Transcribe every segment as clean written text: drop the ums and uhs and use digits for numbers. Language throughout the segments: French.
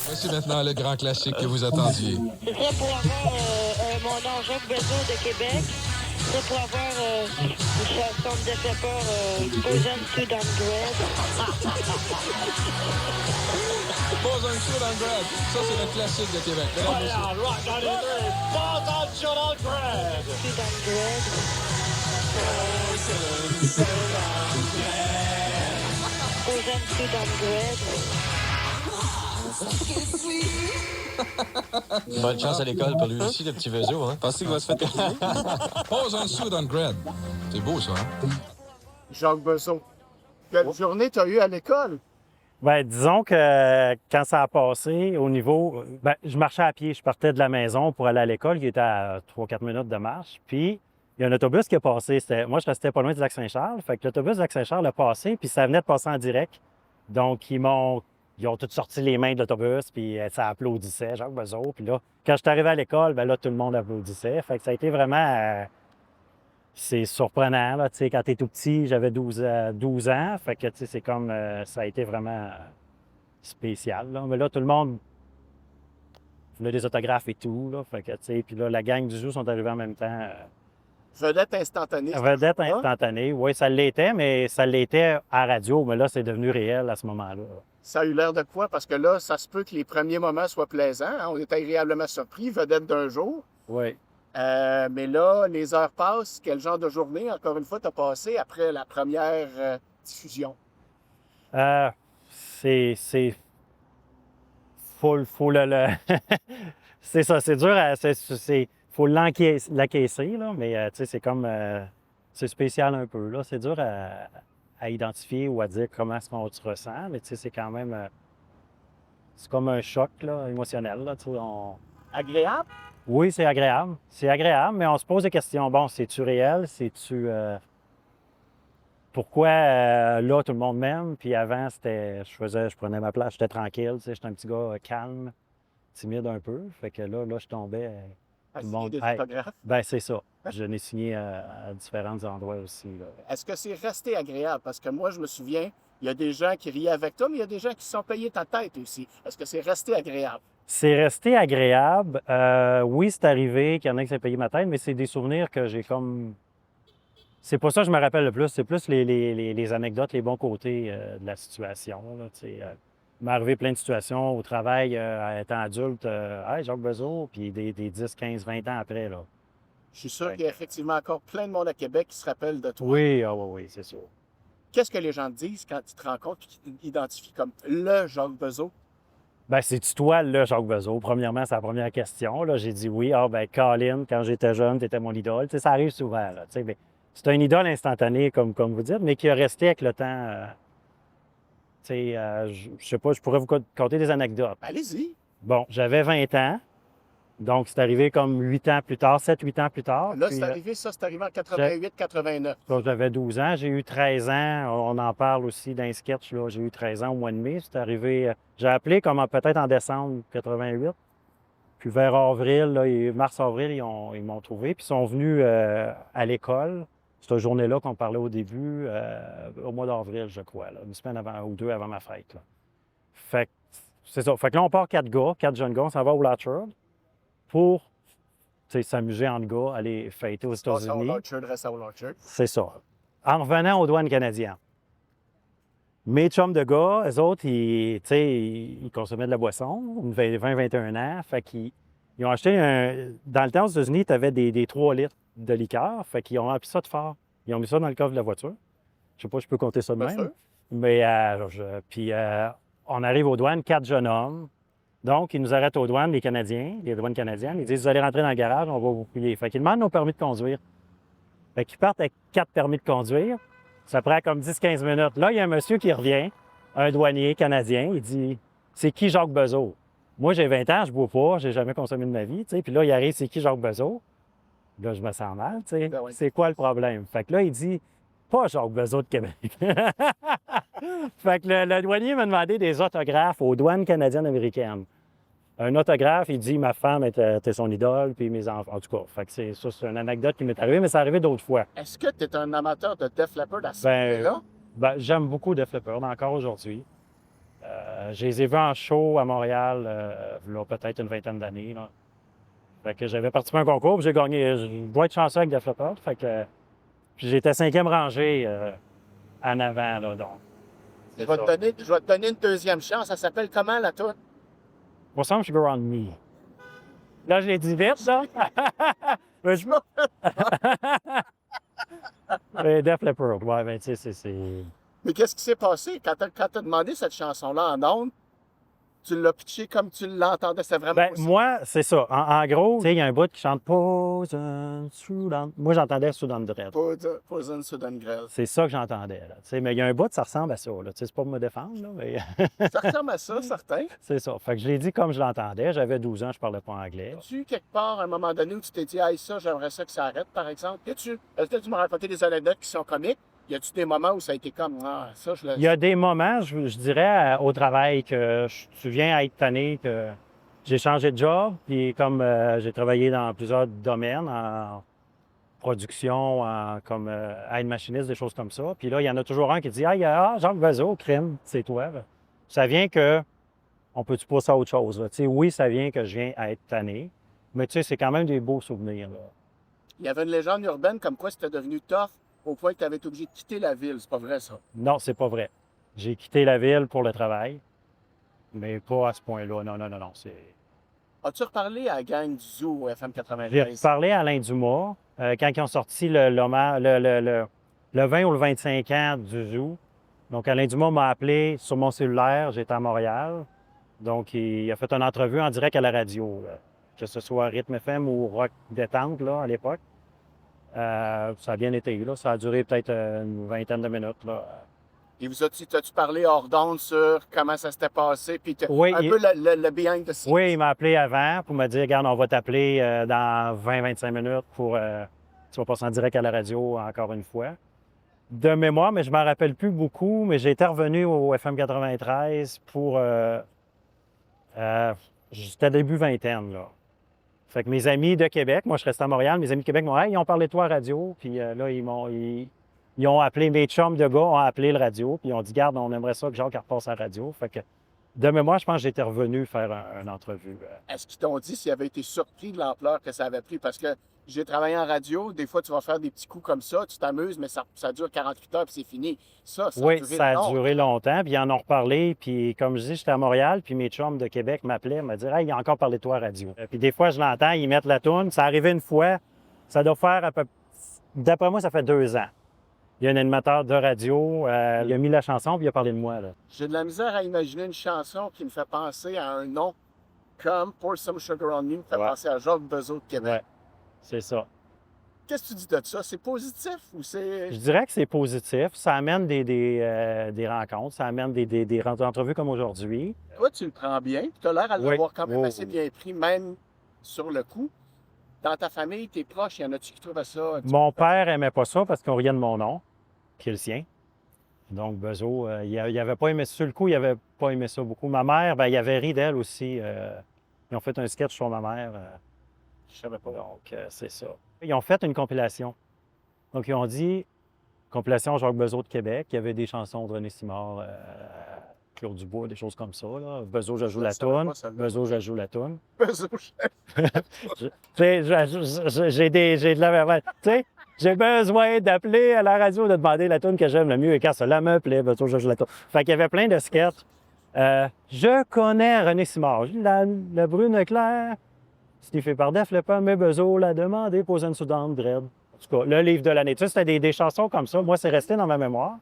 Voici maintenant le grand classique que vous attendiez. Ce serait pour avoir mon nom, Jacques Bezos de Québec. Ce serait pour avoir une chanson de Def Leppard, Frozen to Downgrade. Frozen to Downgrade. Ça, c'est le classique de Québec. Mesdames, messieurs. Rock 93, Frozen to Downgrade. To Downgrade. Frozen to Downgrade. Bonne chance à l'école pour lui aussi, le petit Vezo. Hein? Pensez qu'il va se faire terminer? Frozen to Downgrade. C'est beau, ça, hein? Jacques Besson, quelle journée tu as eu à l'école? Bien, disons que quand ça a passé au niveau. Bien, je marchais à pied. Je partais de la maison pour aller à l'école, qui était à 3-4 minutes de marche. Puis, il y a un autobus qui a passé. Moi, je restais pas loin du Lac-Saint-Charles. Fait que l'autobus du Lac-Saint-Charles a passé, puis ça venait de passer en direct. Donc, ils ont tous sorti les mains de l'autobus, puis ça applaudissait, Jacques Bezos. Puis là, quand je suis arrivé à l'école, bien là, tout le monde applaudissait. Fait que ça a été vraiment. C'est surprenant, là, tu sais, quand t'es tout petit, j'avais 12 ans, fait que, tu sais, c'est comme, ça a été vraiment spécial, là. Mais là, tout le monde voulait des autographes et tout, là, fait que, tu sais, puis là, la gang du Zoo sont arrivés en même temps. Vedette instantanée. Vedette instantanée, oui, ça l'était, mais ça l'était à radio, mais là, c'est devenu réel à ce moment-là. Ça a eu l'air de quoi? Parce que là, ça se peut que les premiers moments soient plaisants, hein? On était agréablement surpris, vedette d'un jour. Oui. Mais là, les heures passent. Quel genre de journée, encore une fois, t'as passé après la première diffusion? C'est... Faut le... c'est ça, c'est dur à... Faut l'acquiescer, là, mais tu sais, c'est comme... c'est spécial un peu, là. C'est dur à identifier ou à dire comment est-ce qu'on se ressent, mais tu sais, c'est quand même... c'est comme un choc, là, émotionnel, là, tu sais, Agréable? Oui, c'est agréable. C'est agréable, mais on se pose des questions. Bon, c'est-tu réel? C'est-tu... Pourquoi là, tout le monde m'aime? Puis avant, c'était... Je prenais ma place, j'étais tranquille, tu sais, j'étais un petit gars calme, timide un peu. Fait que là, je tombais... tout le monde... Des autographes? Ben, c'est ça. Je l'ai signé à différents endroits aussi, là. Est-ce que c'est resté agréable? Parce que moi, je me souviens, il y a des gens qui riaient avec toi, mais il y a des gens qui se sont payés ta tête aussi. Est-ce que c'est resté agréable? C'est resté agréable. Oui, c'est arrivé qu'il y en a qui s'est payé ma tête, mais c'est des souvenirs que j'ai comme... C'est pas ça que je me rappelle le plus. C'est plus les anecdotes, les bons côtés de la situation, là, tu sais. Il m'est arrivé plein de situations au travail, étant adulte. Hey, Jacques Bezos, puis des 10, 15, 20 ans après, là. Je suis sûr qu'il y a effectivement encore plein de monde à Québec qui se rappelle de toi. Oui, oui, c'est sûr. Qu'est-ce que les gens te disent quand ils te rencontrent et qu'ils t'identifient comme le Jacques Bezos? Bien, c'est-tu toi, le Jacques Bezos? Premièrement, c'est la première question. Là, j'ai dit oui. Ah, ben Colin, quand j'étais jeune, tu étais mon idole. Tu sais, ça arrive souvent, là. Tu sais, mais c'est un idole instantané, comme vous dites, mais qui a resté avec le temps. Tu sais, je sais pas, je pourrais vous conter des anecdotes. Allez-y. Bon, j'avais 20 ans. Donc, c'est arrivé comme 8 ans plus tard, 7-8 ans plus tard. Là, Puis, c'est arrivé, ça, c'est arrivé en 88-89. j'avais 12 ans, j'ai eu 13 ans. On en parle aussi d'un sketch, là. J'ai eu 13 ans au mois de mai. C'est arrivé, j'ai appelé comme peut-être en décembre 88. Puis vers avril, là, mars-avril, ils m'ont trouvé. Puis ils sont venus à l'école. Cette journée-là qu'on parlait au début, au mois d'avril, je crois, là, une semaine avant ou deux avant ma fête, là. Fait que c'est ça. Fait que là, on part 4 jeunes gars, on s'en va au Latchford pour s'amuser entre gars, aller fêter aux États-Unis. C'est ça. En revenant aux douanes canadiennes. Mes chums de gars, eux autres, ils consommaient de la boisson, 20-21 ans. Fait qu'ils ont acheté Dans le temps, aux États-Unis, tu avais des 3 litres de liqueur. Fait qu'ils ont rempli ça de fort. Ils ont mis ça dans le coffre de la voiture. Je sais pas, je peux compter ça de même. sûr. Mais, puis, on arrive aux douanes, 4 jeunes hommes. Donc, ils nous arrêtent aux douanes, les Canadiens, les douanes canadiennes. Ils disent, vous allez rentrer dans le garage, on va vous fouiller. Fait qu'ils demandent nos permis de conduire. Fait qu'ils partent avec 4 permis de conduire. Ça prend comme 10-15 minutes. Là, il y a un monsieur qui revient, un douanier canadien. Il dit, c'est qui Jacques Bezos? Moi, j'ai 20 ans, je ne bois pas, j'ai jamais consommé de ma vie. T'sais. Puis là, il arrive, c'est qui Jacques Bezos? Là, je me sens mal. T'sais. Ben oui. C'est quoi le problème? Fait que là, il dit, pas Jacques Bezos de Québec. Fait que le douanier m'a demandé des autographes aux douanes canadiennes américaines. Un autographe, il dit, ma femme était son idole, puis mes enfants. En tout cas, fait que c'est une anecdote qui m'est arrivée, mais ça arrivé d'autres fois. Est-ce que tu es un amateur de Def Leppard à ce moment-là? Ben, j'aime beaucoup Def Leppard, encore aujourd'hui. Je les ai vus en show à Montréal, il y a peut-être une vingtaine d'années. Là. Fait que j'avais participé à un concours, puis j'ai gagné. Je dois être chanceux avec Def Leppard. Fait que puis j'étais 5e rangée en avant. Là, donc. Je vais te donner une deuxième chance. Ça s'appelle comment, la toune? Pour ça, Sugar on Me. Là, je l'ai dit vite, là. Mais je Def Leppard, ouais, ben, tu sais, c'est. Mais qu'est-ce qui s'est passé quand t'as demandé cette chanson-là en ondes? Tu l'as pitché comme tu l'entendais, c'est vraiment Ben, aussi. moi, c'est ça. En gros, tu sais, il y a un bout qui chante Poison Sudan. Moi, j'entendais Sudan Dread. Poison Sudan Grell. C'est ça que j'entendais, là. Tu sais, mais il y a un bout, ça ressemble à ça, là. Tu sais, c'est pas pour me défendre, là, mais Ça ressemble à ça, certain. c'est ça. Fait que je l'ai dit comme je l'entendais. J'avais 12 ans, je parlais pas anglais. As-tu quelque part, à un moment donné, où tu t'es dit, hey, ça, j'aimerais ça que ça arrête, par exemple? Est-ce que tu m'as raconté des anecdotes qui sont comiques? Y a-tu des moments où ça a été comme, ah, ça, je le. Il y a des moments, je dirais, au travail que tu viens à être tanné, que j'ai changé de job, puis comme j'ai travaillé dans plusieurs domaines, en production, comme aide-machiniste, des choses comme ça. Puis là, il y en a toujours un qui dit Ah, Jacques Bazot, crime, c'est toi. Ça vient que on peut-tu passer à autre chose? Là? Tu sais, oui, ça vient que je viens à être tanné, mais tu sais, c'est quand même des beaux souvenirs. Là. Il y avait une légende urbaine comme quoi c'était devenu tough au point que tu avais été obligé de quitter la ville. C'est pas vrai, ça? Non, c'est pas vrai. J'ai quitté la ville pour le travail, mais pas à ce point-là. Non, non, non, non. As-tu reparlé à la gang du Zoo au FM J'ai 93? reparlé à Alain Dumas quand ils ont sorti le 20 ou le 25 ans du Zoo. Donc, Alain Dumas m'a appelé sur mon cellulaire. J'étais à Montréal. Donc, il a fait une entrevue en direct à la radio, là. Que ce soit Rythme FM ou Rock Détente là, à l'époque. Ça a bien été. Là. Ça a duré peut-être une vingtaine de minutes. Là. Et t'as-tu parlé hors d'onde sur comment ça s'était passé? Puis Oui, un peu le behind the scenes? Oui, il m'a appelé avant pour me dire regarde, on va t'appeler dans 20-25 minutes pour. Tu vas passer en direct à la radio encore une fois. De mémoire, mais je ne m'en rappelle plus beaucoup, mais j'ai été revenu au FM 93 pour. C'était début vingtaine, là. Fait que mes amis de Québec, moi je restais à Montréal, mes amis de Québec m'ont dit hey, ils ont parlé de toi à la radio, puis là, ils ont appelé, mes chums de gars ont appelé le radio, puis ils ont dit garde, on aimerait ça que Jacques repasse à la radio. Fait que de mémoire, je pense que j'étais revenu faire une entrevue. Est-ce qu'ils t'ont dit s'ils avaient été surpris de l'ampleur que ça avait pris? Parce que j'ai travaillé en radio, des fois tu vas faire des petits coups comme ça, tu t'amuses, mais ça dure 48 heures puis c'est fini. Ça Oui, a duré ça a longtemps. duré longtemps, puis ils en ont reparlé, puis comme je dis, j'étais à Montréal, puis mes chums de Québec m'appelaient, me disaient hey, il a encore parlé de toi à la radio. Puis des fois, je l'entends, ils mettent la toune, ça arrivait une fois, ça doit faire à peu d'après moi, ça fait 2 ans. Il y a un animateur de radio, il a mis la chanson, puis il a parlé de moi. Là. J'ai de la misère à imaginer une chanson qui me fait penser à un nom comme Pour Some Sugar on Me, me fait penser à Jacques Bezos de Québec. Ouais, c'est ça. Qu'est-ce que tu dis de ça? C'est positif ou c'est. Je dirais que c'est positif. Ça amène des rencontres, ça amène des entrevues comme aujourd'hui. Toi, tu le prends bien, tu as l'air à l'avoir quand même Oui, assez bien pris, même sur le coup. Dans ta famille, tes proches, y en a-tu qui trouvent ça? Mon père aimait pas ça parce qu'on riait de mon nom, qui est le sien. Donc, Bezos, il avait pas aimé ça. Sur le coup, il avait pas aimé ça beaucoup. Ma mère, ben, il avait ri d'elle aussi. Ils ont fait un sketch sur ma mère. Je savais pas. Donc, c'est ça. Ils ont fait une compilation. Donc, ils ont dit compilation Jacques Bezos de Québec. Il y avait des chansons de René Simard, Claude Dubois, des choses comme ça. Là. Bezos, je joue la toune. Bezos, je joue la toune. Bezos, J'ai de la. Tu sais, j'ai besoin d'appeler à la radio de demander la toune que j'aime le mieux et quand cela me plaît, Bezos, je joue la toune. Fait qu'il y avait plein de sketchs. Je connais René Simard. La brune claire. Sniffé par Def Leppard, mais Bezos l'a demandé, Poison Sudan Dread. En tout cas, le livre de l'année. Tu sais, c'était des chansons comme ça. Moi, c'est resté dans ma mémoire.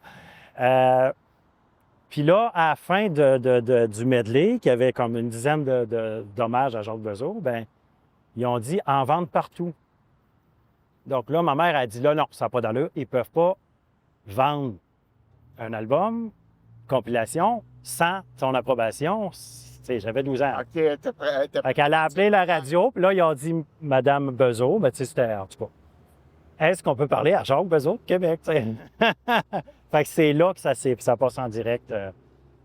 Puis là, à la fin du medley, qui avait comme une dizaine d'hommages à Jacques Bezos, ben ils ont dit en vente partout. Donc là, ma mère a dit là, non, ça n'a pas d'allure. Ils ne peuvent pas vendre un album, compilation, sans son approbation. J'avais 12 ans. OK, t'es prêt. Fait qu'elle a appelé la radio, puis là, ils ont dit Madame Bezos, ben, tu sais, c'était en tout cas. Est-ce qu'on peut parler à Jacques Bezos de Québec? Fait que c'est là que ça passe en direct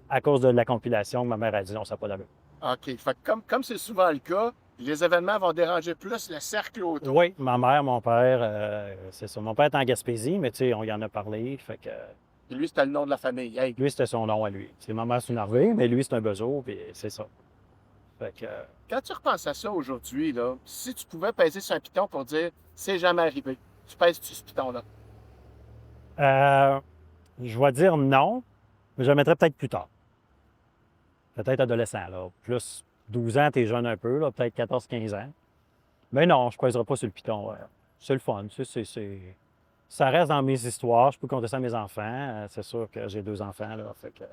à cause de la compilation que ma mère a dit non, ça n'a pas d'allure. OK. Fait que comme c'est souvent le cas, les événements vont déranger plus le cercle autour. Oui, ma mère, mon père, c'est ça. Mon père est en Gaspésie, mais tu sais, on y en a parlé. Fait que Et lui, c'était le nom de la famille. Hey, Lui, c'était son nom à lui. C'est Maman Sunarvé, mais lui, c'est un bezo, puis c'est ça. Fait que, quand tu repenses à ça aujourd'hui, là, si tu pouvais peser sur un piton pour dire c'est jamais arrivé, tu pèses sur ce piton-là. je vais dire non, mais je le mettrais peut-être plus tard. Peut-être adolescent, là. Plus 12 ans, t'es jeune un peu, là, peut-être 14-15 ans. Mais non, je ne pèserai pas sur le piton. C'est le fun. Ça reste dans mes histoires. Je peux compter ça à mes enfants. C'est sûr que j'ai 2 enfants, là. Fait que